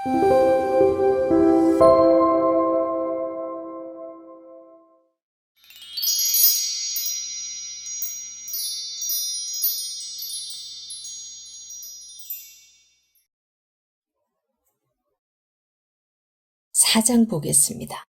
4장 보겠습니다.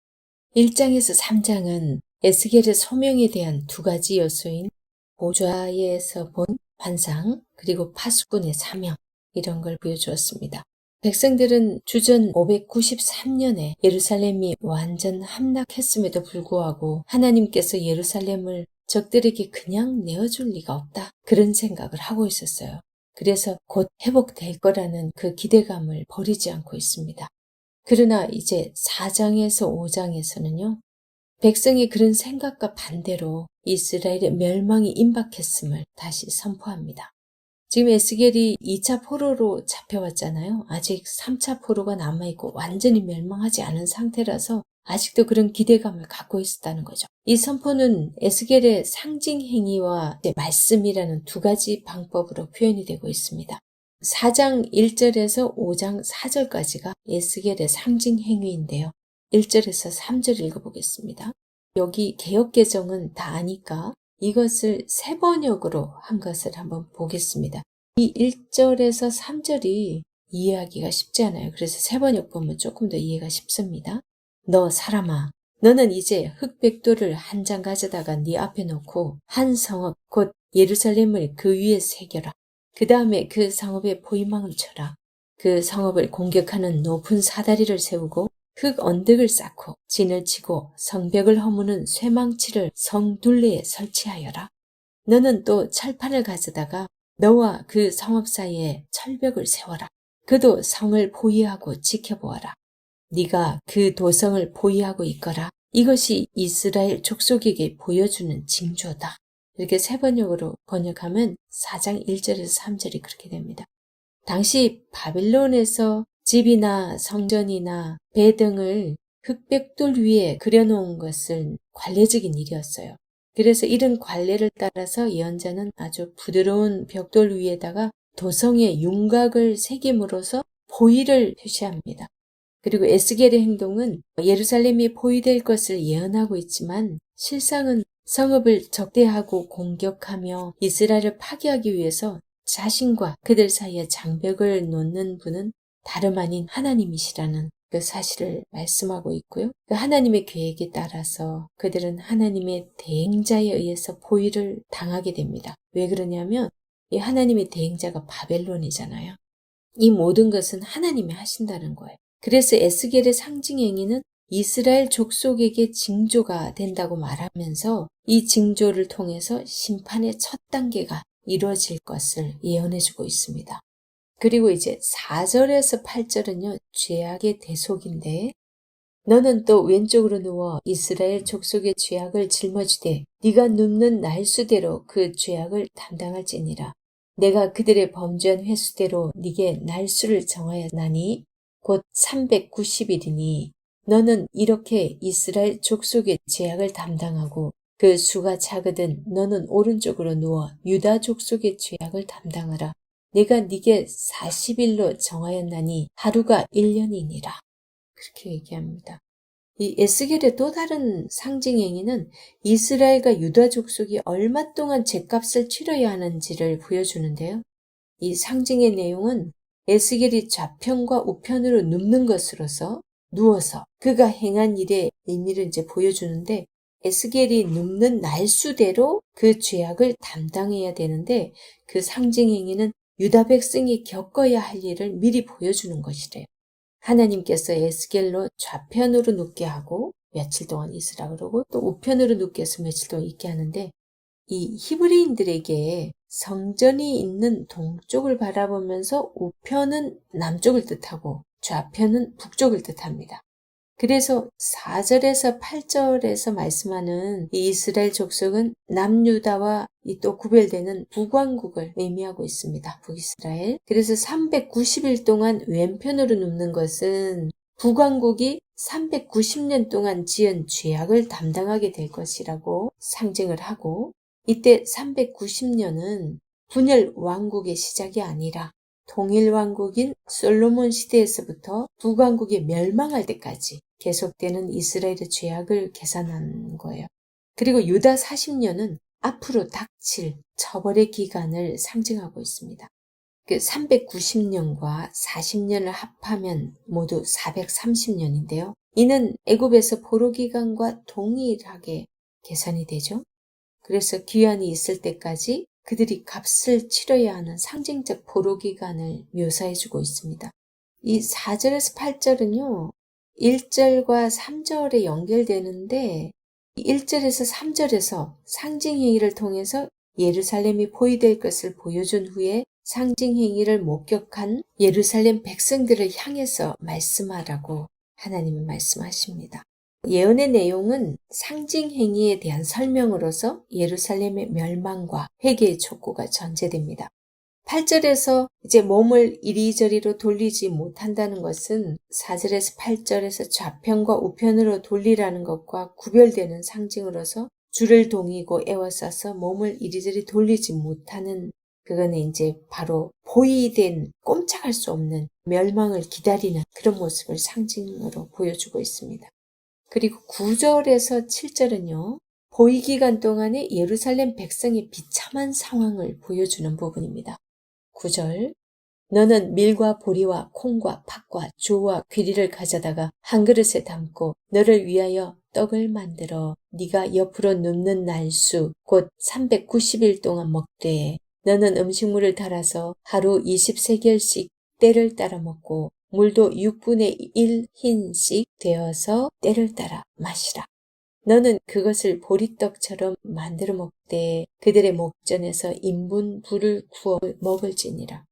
1장에서 3장은 에스겔의 소명에 대한 두 가지 요소인 보좌에서 본 환상 그리고 파수꾼의 사명 이런 걸 보여주었습니다. 백성들은 주전 593년에 예루살렘이 완전 함락했음에도 불구하고 하나님께서 예루살렘을 적들에게 그냥 내어줄 리가 없다. 그런 생각을 하고 있었어요. 그래서 곧 회복될 거라는 그 기대감을 버리지 않고 있습니다. 그러나 이제 4장에서 5장에서는요. 백성이 그런 생각과 반대로 이스라엘의 멸망이 임박했음을 다시 선포합니다. 지금 에스겔이 2차 포로로 잡혀왔잖아요. 아직 3차 포로가 남아있고 완전히 멸망하지 않은 상태라서 아직도 그런 기대감을 갖고 있었다는 거죠. 이 선포는 에스겔의 상징 행위와 말씀이라는 두 가지 방법으로 표현이 되고 있습니다. 4장 1절에서 5장 4절까지가 에스겔의 상징 행위인데요. 1절에서 3절 읽어보겠습니다. 여기 개역개정은 다 아니까 이것을 새 번역으로 한 것을 한번 보겠습니다. 이 1절에서 3절이 이해하기가 쉽지 않아요. 그래서 새 번역 보면 조금 더 이해가 쉽습니다. 너 사람아, 너는 이제 흑백돌을 한 장 가져다가 네 앞에 놓고 한 성읍 곧 예루살렘을 그 위에 새겨라. 그 다음에 그 성읍에 포위망을 쳐라. 그 성읍을 공격하는 높은 사다리를 세우고 흙 언덕을 쌓고 진을 치고 성벽을 허무는 쇠망치를 성 둘레에 설치하여라. 너는 또 철판을 가져다가 너와 그 성읍 사이에 철벽을 세워라. 그도 성을 포위하고 지켜보아라. 네가 그 도성을 포위하고 있거라. 이것이 이스라엘 족속에게 보여주는 징조다. 이렇게 세 번역으로 번역하면 4장 1절에서 3절이 그렇게 됩니다. 당시 바빌론에서 집이나 성전이나 배 등을 흑백돌 위에 그려놓은 것은 관례적인 일이었어요. 그래서 이런 관례를 따라서 예언자는 아주 부드러운 벽돌 위에다가 도성의 윤곽을 새김으로써 포위를 표시합니다. 그리고 에스겔의 행동은 예루살렘이 포위될 것을 예언하고 있지만 실상은 성읍을 적대하고 공격하며 이스라엘을 파괴하기 위해서 자신과 그들 사이에 장벽을 놓는 분은 다름 아닌 하나님이시라는 그 사실을 말씀하고 있고요. 그 하나님의 계획에 따라서 그들은 하나님의 대행자에 의해서 포위를 당하게 됩니다. 왜 그러냐면 이 하나님의 대행자가 바벨론이잖아요. 이 모든 것은 하나님이 하신다는 거예요. 그래서 에스겔의 상징 행위는 이스라엘 족속에게 징조가 된다고 말하면서 이 징조를 통해서 심판의 첫 단계가 이루어질 것을 예언해주고 있습니다. 그리고 이제 4절에서 8절은요. 죄악의 대속인데 너는 또 왼쪽으로 누워 이스라엘 족속의 죄악을 짊어지되 네가 눕는 날수대로 그 죄악을 담당할지니라. 내가 그들의 범죄한 횟수대로 네게 날수를 정하였나니 곧 390일이니 너는 이렇게 이스라엘 족속의 죄악을 담당하고 그 수가 작으든 너는 오른쪽으로 누워 유다 족속의 죄악을 담당하라. 내가 네게 40일로 정하였나니 하루가 1년이니라. 그렇게 얘기합니다. 이 에스겔의 또 다른 상징 행위는 이스라엘과 유다 족속이 얼마 동안 죗값을 치러야 하는지를 보여주는데요. 이 상징의 내용은 에스겔이 좌편과 우편으로 눕는 것으로서 누워서 그가 행한 일의 의미를 이제 보여주는데 에스겔이 눕는 날수대로 그 죄악을 담당해야 되는데 그 상징 행위는 유다 백성이 겪어야 할 일을 미리 보여주는 것이래요. 하나님께서 에스겔로 좌편으로 눕게 하고 며칠 동안 있으라 그러고 또 우편으로 눕게 해서 며칠 동안 있게 하는데 이 히브리인들에게 성전이 있는 동쪽을 바라보면서 우편은 남쪽을 뜻하고 좌편은 북쪽을 뜻합니다. 그래서 4절에서 8절에서 말씀하는 이 이스라엘 족속은 남유다와 이 또 구별되는 북왕국을 의미하고 있습니다. 북이스라엘. 그래서 390일 동안 왼편으로 눕는 것은 북왕국이 390년 동안 지은 죄악을 담당하게 될 것이라고 상징을 하고 이때 390년은 분열 왕국의 시작이 아니라 통일왕국인 솔로몬 시대에서부터 북왕국이 멸망할 때까지 계속되는 이스라엘의 죄악을 계산한 거예요. 그리고 유다 40년은 앞으로 닥칠 처벌의 기간을 상징하고 있습니다. 그 390년과 40년을 합하면 모두 430년인데요. 이는 애굽에서 포로 기간과 동일하게 계산이 되죠. 그래서 기한이 있을 때까지 그들이 값을 치러야 하는 상징적 포로 기간을 묘사해주고 있습니다. 이 4절에서 8절은요. 1절과 3절에 연결되는데 1절에서 3절에서 상징행위를 통해서 예루살렘이 포위될 것을 보여준 후에 상징행위를 목격한 예루살렘 백성들을 향해서 말씀하라고 하나님이 말씀하십니다. 예언의 내용은 상징행위에 대한 설명으로서 예루살렘의 멸망과 회개의 촉구가 전제됩니다. 8절에서 이제 몸을 이리저리로 돌리지 못한다는 것은 4절에서 8절에서 좌편과 우편으로 돌리라는 것과 구별되는 상징으로서 줄을 동이고 에워싸서 몸을 이리저리 돌리지 못하는 그거는 이제 바로 포위된 꼼짝할 수 없는 멸망을 기다리는 그런 모습을 상징으로 보여주고 있습니다. 그리고 9절에서 7절은요. 포위 기간 동안에 예루살렘 백성의 비참한 상황을 보여주는 부분입니다. 9절 너는 밀과 보리와 콩과 팥과 조와 귀리를 가져다가 한 그릇에 담고 너를 위하여 떡을 만들어 네가 옆으로 눕는 날수 곧 390일 동안 먹되 너는 음식물을 달아서 하루 20세겔씩 때를 따라 먹고 물도 6분의 1 흰씩 되어서 때를 따라 마시라. 너는 그것을 보리떡처럼 만들어 먹되 그들의 목전에서 인분 불을 구워 먹을지니라.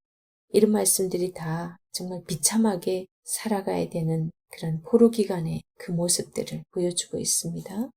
이런 말씀들이 다 정말 비참하게 살아가야 되는 그런 포로 기간의 그 모습들을 보여주고 있습니다.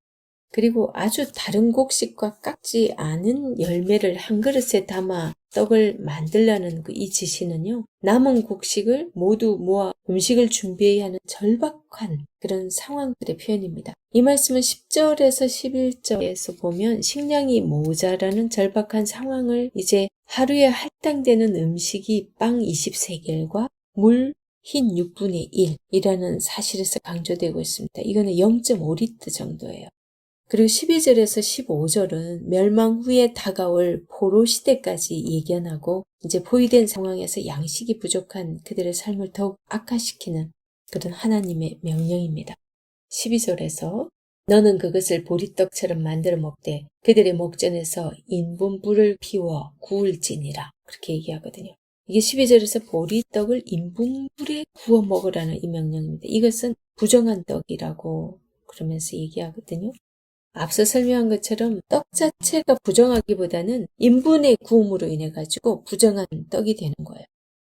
그리고 아주 다른 곡식과 깎지 않은 열매를 한 그릇에 담아 떡을 만들라는 이 지시는요. 남은 곡식을 모두 모아 음식을 준비해야 하는 절박한 그런 상황들의 표현입니다. 이 말씀은 10절에서 11절에서 보면 식량이 모자라는 절박한 상황을 이제 하루에 할당되는 음식이 빵 20세겔과 물 흰 6분의 1이라는 사실에서 강조되고 있습니다. 이거는 0.5리터 정도예요. 그리고 12절에서 15절은 멸망 후에 다가올 포로 시대까지 예견하고 이제 포위된 상황에서 양식이 부족한 그들의 삶을 더욱 악화시키는 그런 하나님의 명령입니다. 12절에서 너는 그것을 보리떡처럼 만들어 먹되 그들의 목전에서 인분불을 피워 구울지니라 그렇게 얘기하거든요. 이게 12절에서 보리떡을 인분불에 구워 먹으라는 이 명령입니다. 이것은 부정한 떡이라고 그러면서 얘기하거든요. 앞서 설명한 것처럼 떡 자체가 부정하기보다는 인분의 구움으로 인해 가지고 부정한 떡이 되는 거예요.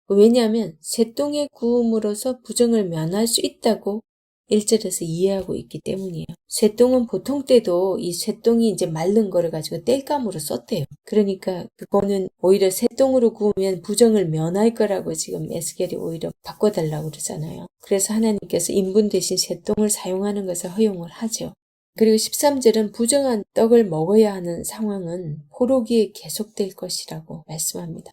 왜냐하면 쇠똥의 구움으로써 부정을 면할 수 있다고 1절에서 이해하고 있기 때문이에요. 쇠똥은 보통 때도 이 쇠똥이 이제 마른 거를 가지고 땔감으로 썼대요. 그러니까 그거는 오히려 쇠똥으로 구우면 부정을 면할 거라고 지금 에스겔이 오히려 바꿔달라고 그러잖아요. 그래서 하나님께서 인분 대신 쇠똥을 사용하는 것을 허용을 하죠. 그리고 13절은 부정한 떡을 먹어야 하는 상황은 포로기에 계속될 것이라고 말씀합니다.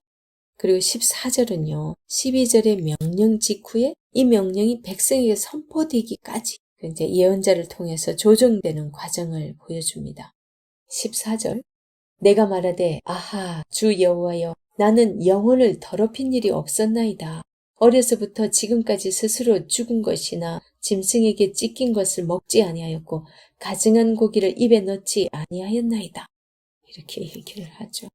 그리고 14절은요. 12절의 명령 직후에 이 명령이 백성에게 선포되기까지 이제 예언자를 통해서 조정되는 과정을 보여줍니다. 14절 내가 말하되 아하 주 여호와여 나는 영혼을 더럽힌 일이 없었나이다. 어려서부터 지금까지 스스로 죽은 것이나 짐승에게 찢긴 것을 먹지 아니하였고 가증한 고기를 입에 넣지 아니하였나이다. 이렇게 얘기를 하죠.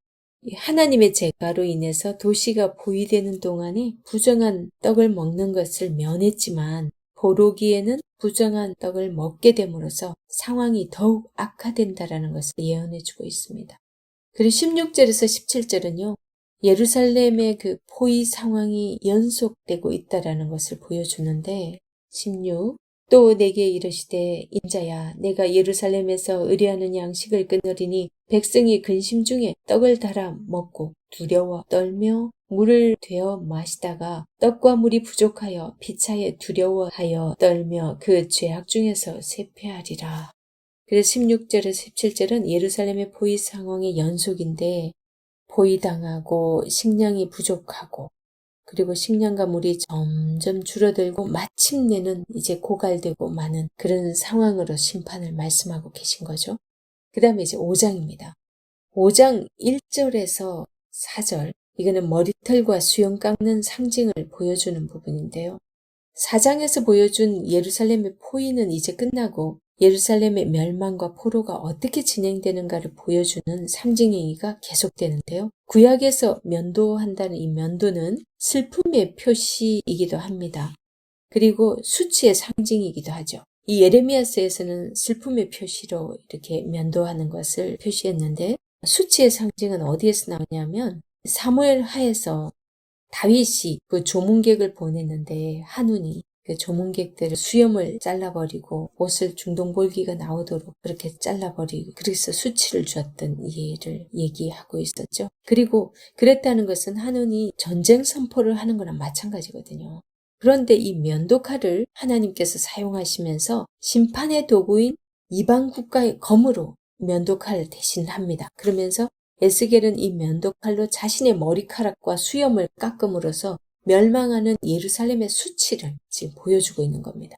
하나님의 제가로 인해서 도시가 포위되는 동안에 부정한 떡을 먹는 것을 면했지만 포로기에는 부정한 떡을 먹게 됨으로써 상황이 더욱 악화된다라는 것을 예언해주고 있습니다. 그리고 16절에서 17절은요. 예루살렘의 그 포위 상황이 연속되고 있다라는 것을 보여주는데 16. 또 내게 이르시되 인자야 내가 예루살렘에서 의뢰하는 양식을 끊으리니 백성이 근심 중에 떡을 달아 먹고 두려워 떨며 물을 되어 마시다가 떡과 물이 부족하여 피차에 두려워하여 떨며 그 죄악 중에서 쇠퇴하리라. 그래서 16절에서 17절은 예루살렘의 포위 상황의 연속인데 포위당하고 식량이 부족하고 그리고 식량과 물이 점점 줄어들고 마침내는 이제 고갈되고 마는 그런 상황으로 심판을 말씀하고 계신 거죠. 그 다음에 이제 5장입니다. 5장 1절에서 4절, 이거는 머리털과 수염 깎는 상징을 보여주는 부분인데요. 4장에서 보여준 예루살렘의 포위는 이제 끝나고 예루살렘의 멸망과 포로가 어떻게 진행되는가를 보여주는 상징행위가 계속되는데요. 구약에서 면도한다는 이 면도는 슬픔의 표시이기도 합니다. 그리고 수치의 상징이기도 하죠. 이 예레미야서에서는 슬픔의 표시로 이렇게 면도하는 것을 표시했는데 수치의 상징은 어디에서 나오냐면 사무엘 하에서 다윗이 그 조문객을 보냈는데 한운이 그 조문객들을 수염을 잘라버리고 옷을 중동볼기가 나오도록 그렇게 잘라버리고 그래서 수치를 주었던 예를 얘기하고 있었죠. 그리고 그랬다는 것은 한운이 전쟁 선포를 하는 거랑 마찬가지거든요. 그런데 이 면도칼을 하나님께서 사용하시면서 심판의 도구인 이방 국가의 검으로 면도칼을 대신합니다. 그러면서 에스겔은 이 면도칼로 자신의 머리카락과 수염을 깎음으로써 멸망하는 예루살렘의 수치를 지금 보여주고 있는 겁니다.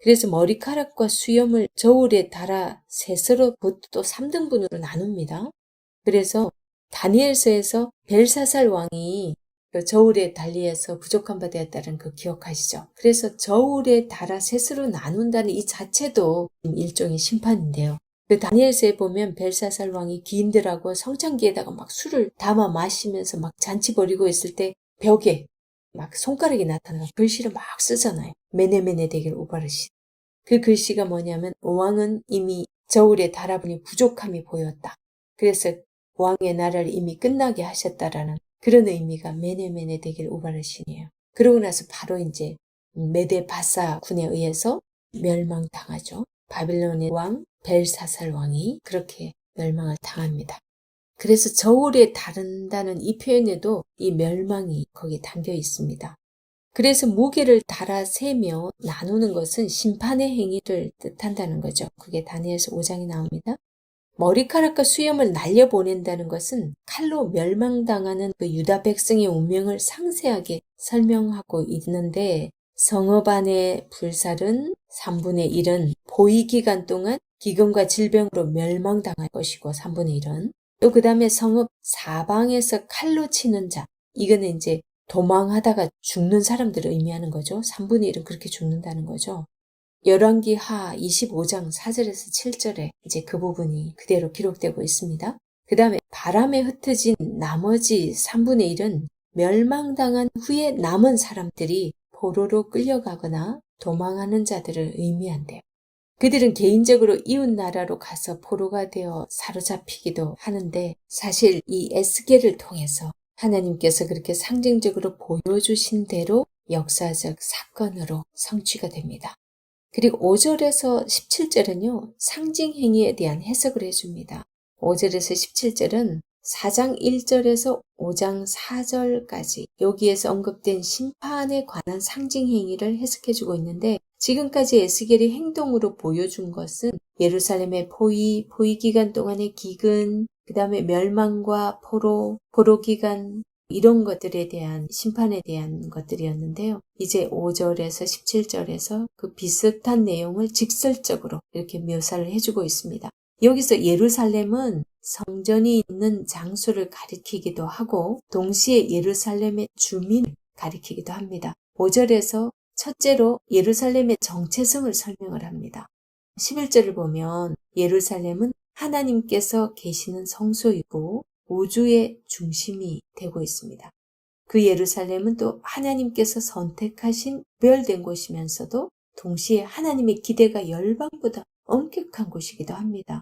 그래서 머리카락과 수염을 저울에 달아 셋으로 또 3등분으로 나눕니다. 그래서 다니엘서에서 벨사살 왕이 그 저울에 달리해서 부족한 바 되었다는 그 기억하시죠? 그래서 저울에 달아 셋으로 나눈다는 이 자체도 일종의 심판인데요. 그 다니엘서에 보면 벨사살 왕이 기인들하고 성창기에다가 막 술을 담아 마시면서 막 잔치 벌이고 있을 때 벽에 막 손가락이 나타나서 글씨를 막 쓰잖아요. 메네메네 데겔 우바르시. 그 글씨가 뭐냐면 왕은 이미 저울에 달아보니 부족함이 보였다. 그래서 왕의 나라를 이미 끝나게 하셨다라는 그런 의미가 메네메네 데겔 우바르신이에요. 그러고 나서 바로 이제 메데 바사 군에 의해서 멸망당하죠. 바빌론의 왕 벨사살 왕이 그렇게 멸망을 당합니다. 그래서 저울에 다른다는 이 표현에도 이 멸망이 거기에 담겨 있습니다. 그래서 무게를 달아 세며 나누는 것은 심판의 행위를 뜻한다는 거죠. 그게 다니엘서 5장에 나옵니다. 머리카락과 수염을 날려보낸다는 것은 칼로 멸망당하는 그 유다 백성의 운명을 상세하게 설명하고 있는데 성읍 안의 불살은 3분의 1은 포위기간 동안 기근과 질병으로 멸망당할 것이고 3분의 1은 또 그 다음에 성읍 사방에서 칼로 치는 자, 이거는 이제 도망하다가 죽는 사람들을 의미하는 거죠. 3분의 1은 그렇게 죽는다는 거죠. 열왕기 하 25장 4절에서 7절에 이제 그 부분이 그대로 기록되고 있습니다. 그 다음에 바람에 흩어진 나머지 3분의 1은 멸망당한 후에 남은 사람들이 포로로 끌려가거나 도망하는 자들을 의미한대요. 그들은 개인적으로 이웃 나라로 가서 포로가 되어 사로잡히기도 하는데 사실 이 에스겔을 통해서 하나님께서 그렇게 상징적으로 보여주신 대로 역사적 사건으로 성취가 됩니다. 그리고 5절에서 17절은요, 상징 행위에 대한 해석을 해줍니다. 5절에서 17절은 4장 1절에서 5장 4절까지 여기에서 언급된 심판에 관한 상징 행위를 해석해주고 있는데 지금까지 에스겔이 행동으로 보여준 것은 예루살렘의 포위 기간 동안의 기근, 그 다음에 멸망과 포로 기간, 이런 것들에 대한 심판에 대한 것들이었는데요. 이제 5절에서 17절에서 그 비슷한 내용을 직설적으로 이렇게 묘사를 해주고 있습니다. 여기서 예루살렘은 성전이 있는 장소를 가리키기도 하고 동시에 예루살렘의 주민을 가리키기도 합니다. 5절에서 첫째로 예루살렘의 정체성을 설명을 합니다. 11절을 보면 예루살렘은 하나님께서 계시는 성소이고 우주의 중심이 되고 있습니다. 그 예루살렘은 또 하나님께서 선택하신 구별된 곳이면서도 동시에 하나님의 기대가 열방보다 엄격한 곳이기도 합니다.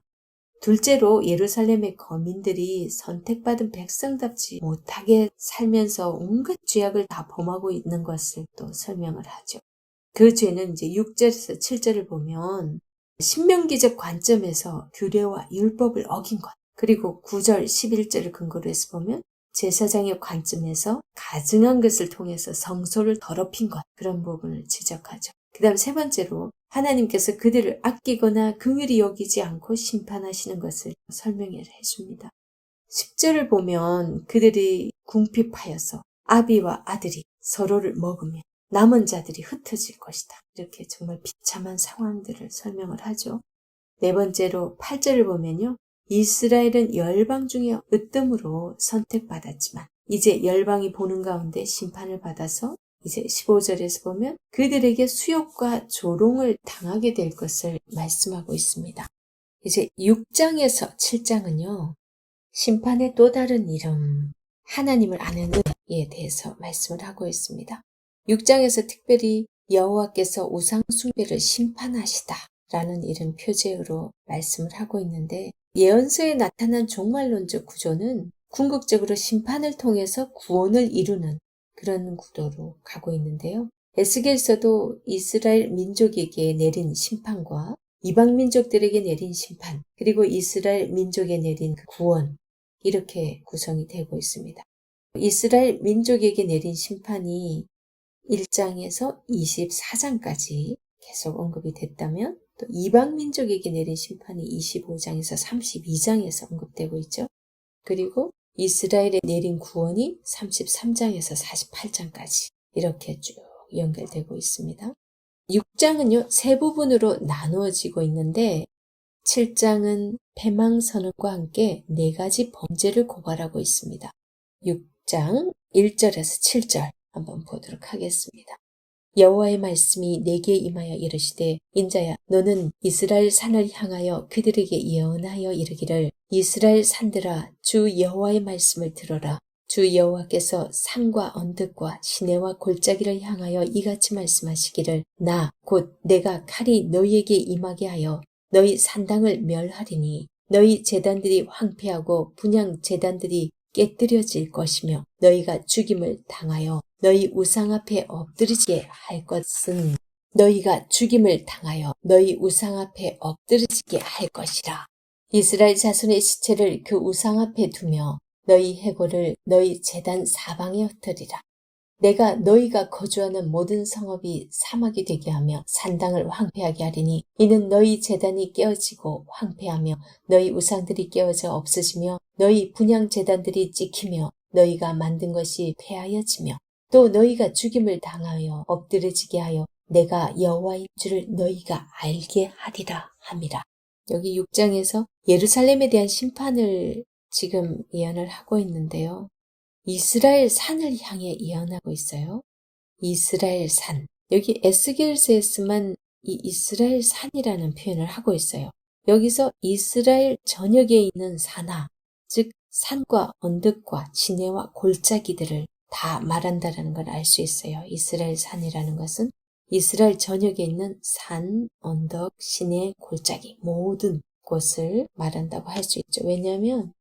둘째로 예루살렘의 거민들이 선택받은 백성답지 못하게 살면서 온갖 죄악을 다 범하고 있는 것을 또 설명을 하죠. 그 죄는 이제 6절에서 7절을 보면 신명기적 관점에서 규례와 율법을 어긴 것, 그리고 9절, 11절을 근거로 해서 보면 제사장의 관점에서 가증한 것을 통해서 성소를 더럽힌 것, 그런 부분을 지적하죠. 그 다음 세 번째로 하나님께서 그들을 아끼거나 긍휼히 여기지 않고 심판하시는 것을 설명을 해줍니다. 10절을 보면 그들이 궁핍하여서 아비와 아들이 서로를 먹으며 남은 자들이 흩어질 것이다. 이렇게 정말 비참한 상황들을 설명을 하죠. 네 번째로 8절을 보면요. 이스라엘은 열방 중에 으뜸으로 선택받았지만 이제 열방이 보는 가운데 심판을 받아서 이제 15절에서 보면 그들에게 수욕과 조롱을 당하게 될 것을 말씀하고 있습니다. 이제 6장에서 7장은요. 심판의 또 다른 이름, 하나님을 아는 은혜에 대해서 말씀을 하고 있습니다. 6장에서 특별히 여호와께서 우상 숭배를 심판하시다 라는 이런 표제어로 말씀을 하고 있는데 예언서에 나타난 종말론적 구조는 궁극적으로 심판을 통해서 구원을 이루는 그런 구도로 가고 있는데요. 에스겔서도 이스라엘 민족에게 내린 심판과 이방 민족들에게 내린 심판, 그리고 이스라엘 민족에 내린 구원, 이렇게 구성이 되고 있습니다. 이스라엘 민족에게 내린 심판이 1장에서 24장까지 계속 언급이 됐다면 또 이방 민족에게 내린 심판이 25장에서 32장에서 언급되고 있죠. 그리고 이스라엘에 내린 구원이 33장에서 48장까지 이렇게 쭉 연결되고 있습니다. 6장은요, 세 부분으로 나누어지고 있는데 7장은 패망선언과 함께 네 가지 범죄를 고발하고 있습니다. 6장 1절에서 7절 한번 보도록 하겠습니다. 여호와의 말씀이 내게 임하여 이르시되 인자야 너는 이스라엘 산을 향하여 그들에게 예언하여 이르기를 이스라엘 산들아 주 여호와의 말씀을 들어라. 주 여호와께서 산과 언덕과 시내와 골짜기를 향하여 이같이 말씀하시기를 나 곧 내가 칼이 너희에게 임하게 하여 너희 산당을 멸하리니 너희 제단들이 황폐하고 분향 제단들이 깨뜨려질 것이며 너희가 죽임을 당하여 너희 우상 앞에 엎드리게 할 것은 너희가 죽임을 당하여 너희 우상 앞에 엎드리게 할 것이라. 이스라엘 자손의 시체를 그 우상 앞에 두며 너희 해골을 너희 제단 사방에 흩으리라. 내가 너희가 거주하는 모든 성읍이 사막이 되게 하며 산당을 황폐하게 하리니 이는 너희 제단이 깨어지고 황폐하며 너희 우상들이 깨어져 없어지며 너희 분향 제단들이 찍히며 너희가 만든 것이 폐하여지며 또 너희가 죽임을 당하여 엎드려지게 하여 내가 여호와인 줄을 너희가 알게 하리라 함이라. 여기 6장에서 예루살렘에 대한 심판을 지금 예언을 하고 있는데요. 이스라엘 산을 향해 예언하고 있어요. 이스라엘 산. 여기 에스겔서에서만 이 이스라엘 산이라는 표현을 하고 있어요. 여기서 이스라엘 전역에 있는 산하, 즉 산과 언덕과 시내와 골짜기들을 다 말한다는 걸 알 수 있어요. 이스라엘 산이라는 것은 이스라엘 전역에 있는 산, 언덕, 시내, 골짜기 모든 곳을 말한다고 할 수 있죠. 왜냐하면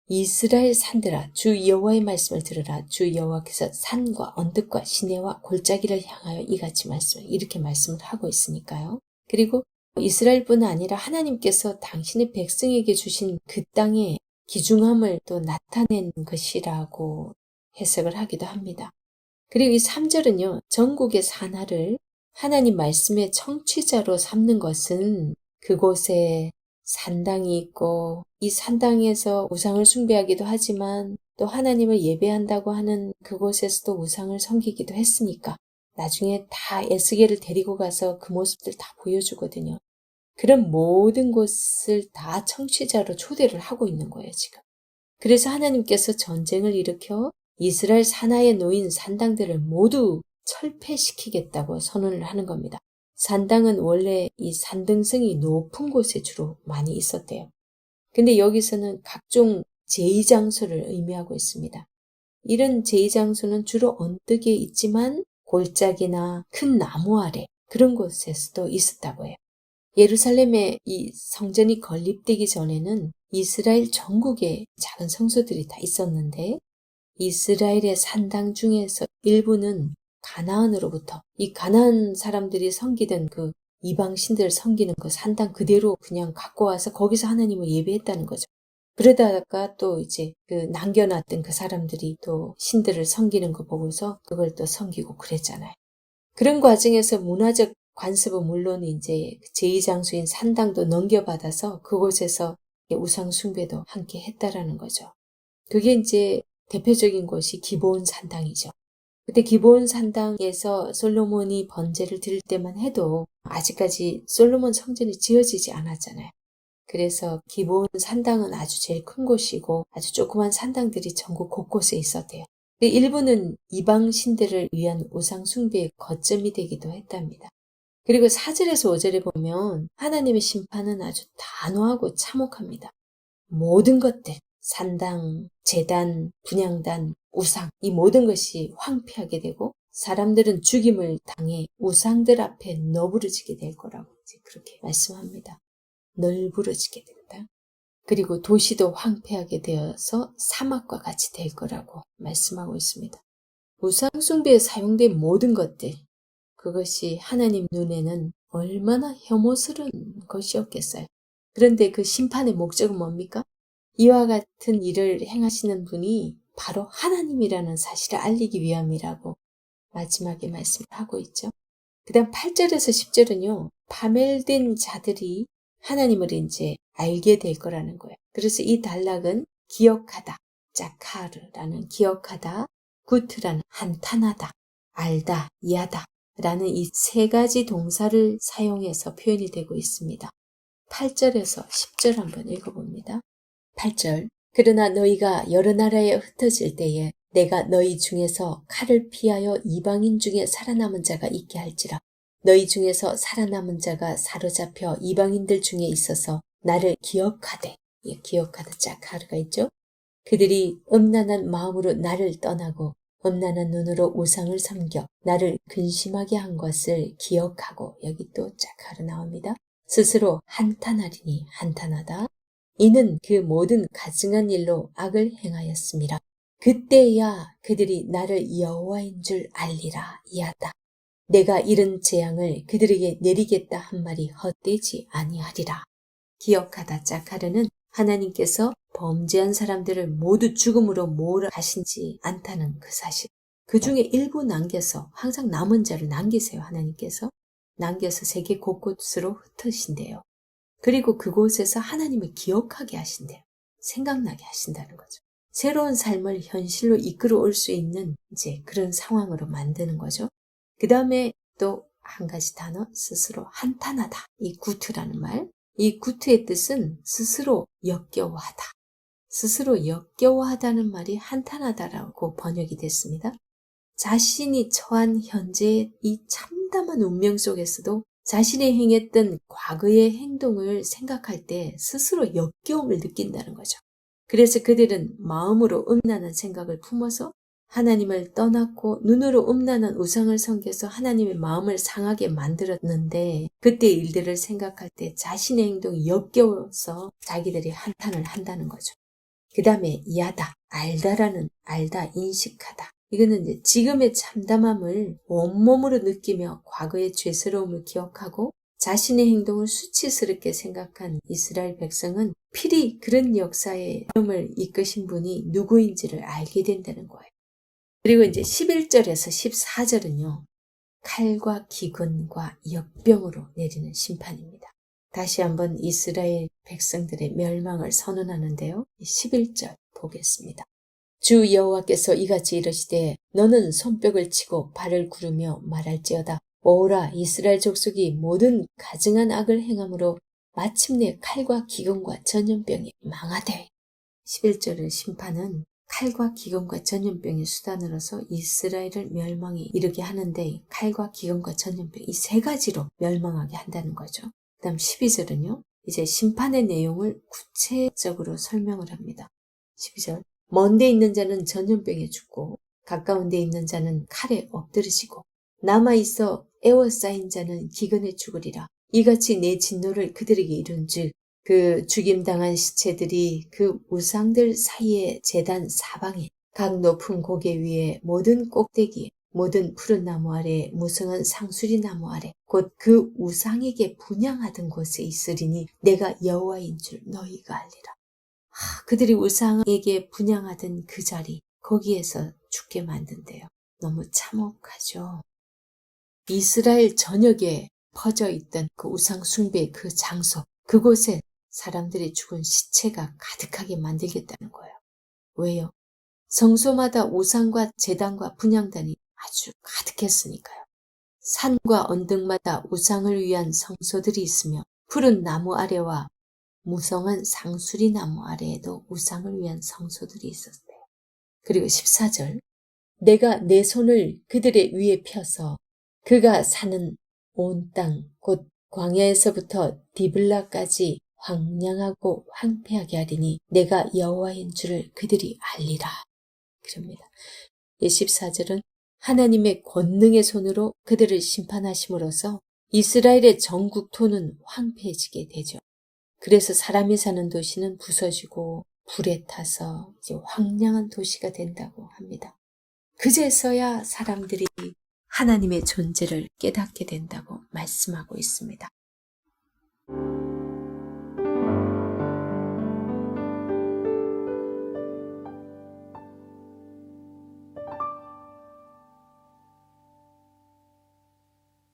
이스라엘 산들아 주 여호와의 말씀을 들으라. 주 여호와께서 산과 언덕과 시내와 골짜기를 향하여 이같이 이렇게 말씀을 하고 있으니까요. 그리고 이스라엘뿐 아니라 하나님께서 당신의 백성에게 주신 그 땅의 귀중함을 또 나타낸 것이라고 해석을 하기도 합니다. 그리고 이 3절은요. 전국의 산하를 하나님 말씀의 청취자로 삼는 것은 그곳에 산당이 있고 이 산당에서 우상을 숭배하기도 하지만 또 하나님을 예배한다고 하는 그곳에서도 우상을 섬기기도 했으니까 나중에 다 에스겔을 데리고 가서 그 모습들 다 보여주거든요. 그런 모든 곳을 다 청취자로 초대를 하고 있는 거예요, 지금. 그래서 하나님께서 전쟁을 일으켜 이스라엘 산하에 놓인 산당들을 모두 철폐시키겠다고 선언을 하는 겁니다. 산당은 원래 이 산등성이 높은 곳에 주로 많이 있었대요. 근데 여기서는 각종 제의장소를 의미하고 있습니다. 이런 제의장소는 주로 언덕에 있지만 골짜기나 큰 나무 아래 그런 곳에서도 있었다고 해요. 예루살렘에 이 성전이 건립되기 전에는 이스라엘 전국에 작은 성소들이 다 있었는데 이스라엘의 산당 중에서 일부는 가나안으로부터 이 가나안 사람들이 섬기던 그 이방 신들을 섬기는 그 산당 그대로 그냥 갖고 와서 거기서 하나님을 예배했다는 거죠. 그러다가 또 이제 그 남겨놨던 그 사람들이 또 신들을 섬기는 거 보고서 그걸 또 섬기고 그랬잖아요. 그런 과정에서 문화적 관습은 물론 이제 제2장소인 산당도 넘겨받아서 그곳에서 우상 숭배도 함께 했다라는 거죠. 그게 이제 대표적인 곳이 기브온 산당이죠. 그때 기브온 산당에서 솔로몬이 번제를 드릴 때만 해도 아직까지 솔로몬 성전이 지어지지 않았잖아요. 그래서 기브온 산당은 아주 제일 큰 곳이고 아주 조그만 산당들이 전국 곳곳에 있었대요. 일부는 이방 신들을 위한 우상 숭배의 거점이 되기도 했답니다. 그리고 4절에서 5절에 보면 하나님의 심판은 아주 단호하고 참혹합니다. 모든 것들, 산당, 제단, 분향단, 우상, 이 모든 것이 황폐하게 되고 사람들은 죽임을 당해 우상들 앞에 너부러지게 될 거라고 이제 그렇게 말씀합니다. 널브러지게 된다. 그리고 도시도 황폐하게 되어서 사막과 같이 될 거라고 말씀하고 있습니다. 우상 숭배에 사용된 모든 것들, 그것이 하나님 눈에는 얼마나 혐오스러운 것이었겠어요. 그런데 그 심판의 목적은 뭡니까? 이와 같은 일을 행하시는 분이 바로 하나님이라는 사실을 알리기 위함이라고 마지막에 말씀을 하고 있죠. 그 다음 8절에서 10절은요. 파멸된 자들이 하나님을 이제 알게 될 거라는 거예요. 그래서 이 단락은 기억하다, 짜카르라는 기억하다, 구트라는 한탄하다, 알다, 이하다 라는 이 세 가지 동사를 사용해서 표현이 되고 있습니다. 8절에서 10절 한번 읽어봅니다. 8절 그러나 너희가 여러 나라에 흩어질 때에 내가 너희 중에서 칼을 피하여 이방인 중에 살아남은 자가 있게 할지라 너희 중에서 살아남은 자가 사로잡혀 이방인들 중에 있어서 나를 기억하되 기억하다 짜카르가 있죠. 그들이 음란한 마음으로 나를 떠나고 음란한 눈으로 우상을 섬겨 나를 근심하게 한 것을 기억하고 여기 또 짜카르 나옵니다. 스스로 한탄하리니 한탄하다. 이는 그 모든 가증한 일로 악을 행하였습니다. 그때야 그들이 나를 여호와인 줄 알리라 이하다. 내가 이런 재앙을 그들에게 내리겠다 한 말이 헛되지 아니하리라. 기억하다 짜카르는 하나님께서 범죄한 사람들을 모두 죽음으로 몰아가시지 않다는 그 사실. 그 중에 일부 남겨서 항상 남은 자를 남기세요. 하나님께서 남겨서 세계 곳곳으로 흩으신대요. 그리고 그곳에서 하나님을 기억하게 하신대요. 생각나게 하신다는 거죠. 새로운 삶을 현실로 이끌어올 수 있는 이제 그런 상황으로 만드는 거죠. 그 다음에 또 한 가지 단어, 스스로 한탄하다. 이 구트라는 말. 이 구트의 뜻은 스스로 역겨워하다. 스스로 역겨워하다는 말이 한탄하다라고 번역이 됐습니다. 자신이 처한 현재의 이 참담한 운명 속에서도 자신이 행했던 과거의 행동을 생각할 때 스스로 역겨움을 느낀다는 거죠. 그래서 그들은 마음으로 음란한 생각을 품어서 하나님을 떠났고 눈으로 음란한 우상을 섬겨서 하나님의 마음을 상하게 만들었는데 그때의 일들을 생각할 때 자신의 행동이 역겨워서 자기들이 한탄을 한다는 거죠. 그 다음에 이하다, 알다라는 알다, 인식하다. 이거는 이제 지금의 참담함을 온몸으로 느끼며 과거의 죄스러움을 기억하고 자신의 행동을 수치스럽게 생각한 이스라엘 백성은 필히 그런 역사의 흐름을 이끄신 분이 누구인지를 알게 된다는 거예요. 그리고 이제 11절에서 14절은요. 칼과 기근과 역병으로 내리는 심판입니다. 다시 한번 이스라엘 백성들의 멸망을 선언하는데요. 11절 보겠습니다. 주 여호와께서 이같이 이르시되 너는 손뼉을 치고 발을 구르며 말할지어다. 오라 이스라엘 족속이 모든 가증한 악을 행함으로 마침내 칼과 기근과 전염병이 망하되 11절의 심판은 칼과 기근과 전염병의 수단으로서 이스라엘을 멸망에 이르게 하는데 칼과 기근과 전염병 이 세 가지로 멸망하게 한다는 거죠. 그 다음 12절은요. 이제 심판의 내용을 구체적으로 설명을 합니다. 12절 먼 데 있는 자는 전염병에 죽고 가까운 데 있는 자는 칼에 엎드러지고 남아있어 애워싸인 자는 기근에 죽으리라. 이같이 내 진노를 그들에게 이룬즉 그 죽임당한 시체들이 그 우상들 사이의 제단 사방에 각 높은 고개 위에 모든 꼭대기에 모든 푸른 나무 아래 무성한 상수리 나무 아래 곧 그 우상에게 분향하던 곳에 있으리니 내가 여호와인 줄 너희가 알리라. 그들이 우상에게 분향하던 그 자리 거기에서 죽게 만든대요. 너무 참혹하죠. 이스라엘 전역에 퍼져 있던 그 우상 숭배의 그 장소 그곳에 사람들이 죽은 시체가 가득하게 만들겠다는 거예요. 왜요? 성소마다 우상과 제단과 분향단이 아주 가득했으니까요. 산과 언덕마다 우상을 위한 성소들이 있으며 푸른 나무 아래와 무성한 상수리 나무 아래에도 우상을 위한 성소들이 있었대요. 그리고 14절, 내가 내 손을 그들의 위에 펴서 그가 사는 온 땅, 곧 광야에서부터 디블라까지 황량하고 황폐하게 하리니 내가 여호와인 줄을 그들이 알리라. 그럽니다. 14절은 하나님의 권능의 손으로 그들을 심판하심으로써 이스라엘의 전국 토는 황폐해지게 되죠. 그래서 사람이 사는 도시는 부서지고 불에 타서 이제 황량한 도시가 된다고 합니다. 그제서야 사람들이 하나님의 존재를 깨닫게 된다고 말씀하고 있습니다.